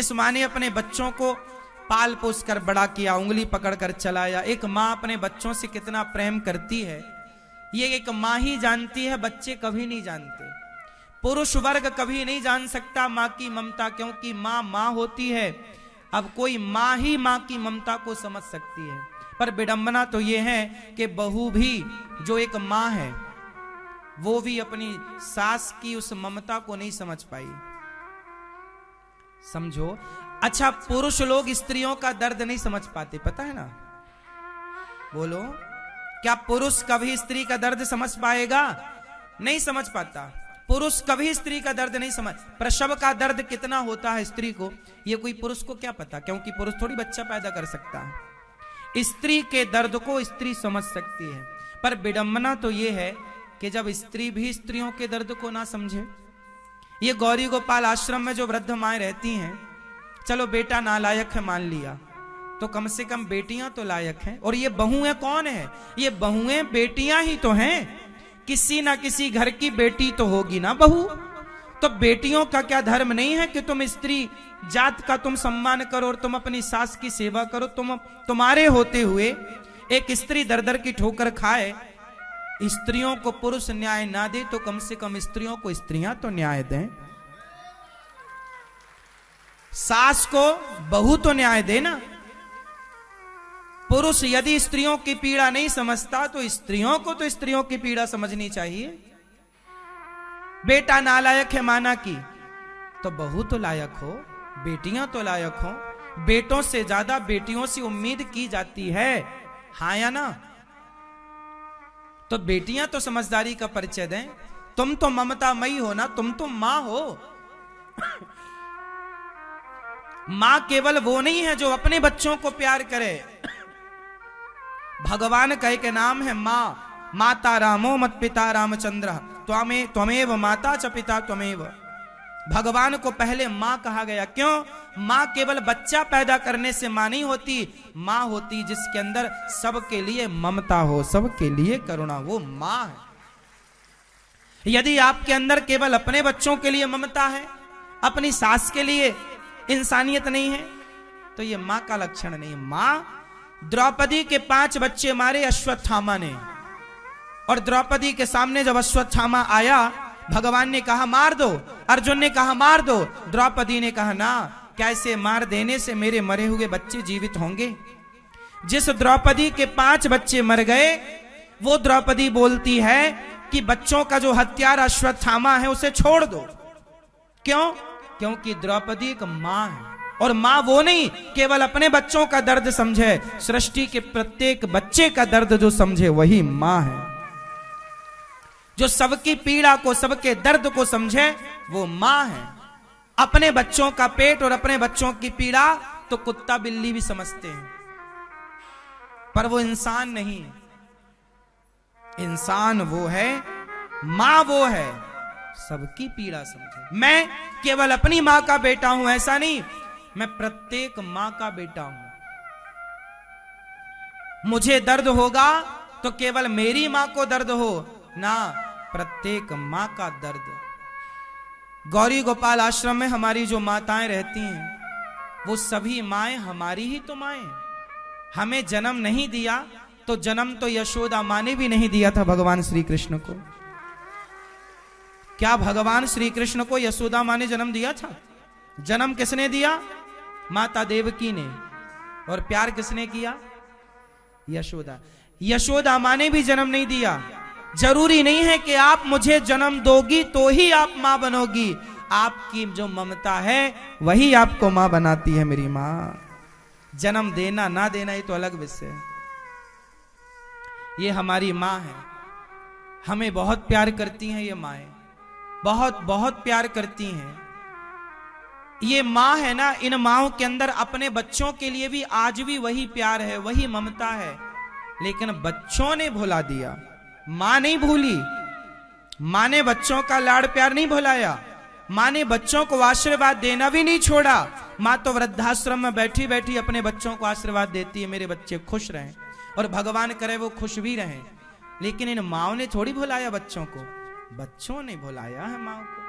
जिस माँ ने अपने बच्चों को पाल पोस कर बड़ा किया, उंगली पकड़कर चलाया। एक माँ अपने बच्चों से कितना प्रेम करती है ये एक माँ ही जानती है, बच्चे कभी नहीं जानते। पुरुष वर्ग कभी नहीं जान सकता माँ की ममता, क्योंकि माँ माँ होती है। अब कोई माँ ही माँ की ममता को समझ सकती है। पर विडंबना तो ये है कि बहू भी जो एक माँ है वो भी अपनी सास की उस ममता को नहीं समझ पाई। समझो, अच्छा पुरुष लोग स्त्रियों का दर्द नहीं समझ पाते, पता है ना? बोलो, क्या पुरुष कभी स्त्री का दर्द समझ पाएगा? नहीं समझ पाता। पुरुष कभी स्त्री का दर्द नहीं समझ। प्रसव का दर्द कितना होता है स्त्री को, ये कोई पुरुष को क्या पता, क्योंकि पुरुष थोड़ी बच्चा पैदा कर सकता है। स्त्री के दर्द को स्त्री समझ सकती है। पर विडंबना तो ये है कि जब स्त्री भी स्त्रियों के दर्द को ना समझे। ये गौरी गोपाल आश्रम में जो वृद्ध माएं रहती हैं, चलो बेटा नालायक है मान लिया, तो कम से कम बेटियां तो लायक हैं। और ये बहुएं कौन है? ये बहुएं बेटियां ही तो हैं। किसी ना किसी घर की बेटी तो होगी ना बहू। तो बेटियों का क्या धर्म नहीं है कि तुम स्त्री जात का तुम सम्मान करो और तुम अपनी सास की सेवा करो? तुम्हारे होते हुए एक स्त्री दर दर की ठोकर खाए, स्त्रियों को पुरुष न्याय ना दे तो कम से कम स्त्रियों को स्त्रियां तो न्याय दें। सास को बहू तो न्याय दे ना। पुरुष यदि स्त्रियों की पीड़ा नहीं समझता तो स्त्रियों को तो स्त्रियों की पीड़ा समझनी चाहिए। बेटा नालायक है माना की, तो बहू तो लायक हो, बेटियां तो लायक हो। बेटों से ज्यादा बेटियों से उम्मीद की जाती है, हाँ या ना? तो बेटियां तो समझदारी का परिचय दें। तुम तो ममतामयी हो ना, तुम तो मां हो। मां केवल वो नहीं है जो अपने बच्चों को प्यार करे। भगवान का एक नाम है मां। माता रामो मत पिता रामचंद्र त्वमेव माता च पिता त्वमेव। भगवान को पहले मां कहा गया। क्यों? मां केवल बच्चा पैदा करने से मां नहीं होती, मां होती जिसके अंदर सबके लिए ममता हो, सबके लिए करुणा, वो मां है। यदि आपके अंदर केवल अपने बच्चों के लिए ममता है, अपनी सास के लिए इंसानियत नहीं है, तो ये मां का लक्षण नहीं। मां, द्रौपदी के 5 बच्चे मारे अश्वत्थामा ने, और द्रौपदी के सामने जब अश्वत्थामा आया, भगवान ने कहा मार दो, अर्जुन ने कहा मार दो, द्रौपदी ने कहा ना, कैसे मार देने से मेरे मरे हुए बच्चे जीवित होंगे। जिस द्रौपदी के 5 बच्चे मर गए, वो द्रौपदी बोलती है कि बच्चों का जो हत्यारा अश्वत्थामा है उसे छोड़ दो। क्यों? क्योंकि द्रौपदी एक मां है, और मां वो नहीं केवल अपने बच्चों का दर्द समझे, सृष्टि के प्रत्येक बच्चे का दर्द जो समझे वही मां है। जो सबकी पीड़ा को, सबके दर्द को समझे वो मां है। अपने बच्चों का पेट और अपने बच्चों की पीड़ा तो कुत्ता बिल्ली भी समझते हैं, पर वो इंसान नहीं। इंसान वो है, मां वो है, सबकी पीड़ा समझे। मैं केवल अपनी मां का बेटा हूं ऐसा नहीं, मैं प्रत्येक मां का बेटा हूं। मुझे दर्द होगा तो केवल मेरी मां को दर्द हो ना, प्रत्येक मां का दर्द। गौरी गोपाल आश्रम में हमारी जो माताएं रहती हैं वो सभी माएं हमारी ही तो माएं। हमें जन्म नहीं दिया तो जन्म तो यशोदा मां ने भी नहीं दिया था भगवान श्री कृष्ण को। क्या भगवान श्री कृष्ण को यशोदा मां ने जन्म दिया था? जन्म किसने दिया? माता देवकी ने। और प्यार किसने किया? यशोदा। यशोदा मां ने भी जन्म नहीं दिया। जरूरी नहीं है कि आप मुझे जन्म दोगी तो ही आप मां बनोगी। आपकी जो ममता है वही आपको मां बनाती है मेरी मां। जन्म देना ना देना ये तो अलग विषय है। ये हमारी मां है, हमें बहुत प्यार करती हैं ये माएं, बहुत बहुत प्यार करती हैं। ये मां है ना, इन माओं के अंदर अपने बच्चों के लिए भी आज भी वही प्यार है, वही ममता है, लेकिन बच्चों ने भुला दिया। मां नहीं भूली, मां ने बच्चों का लाड़ प्यार नहीं भुलाया, मां ने बच्चों को आशीर्वाद देना भी नहीं छोड़ा। मां तो वृद्धाश्रम में बैठी बैठी अपने बच्चों को आशीर्वाद देती है, मेरे बच्चे खुश रहें, और भगवान करे वो खुश भी रहें। लेकिन इन माओं ने थोड़ी भुलाया बच्चों को, बच्चों ने भुलाया है मां को।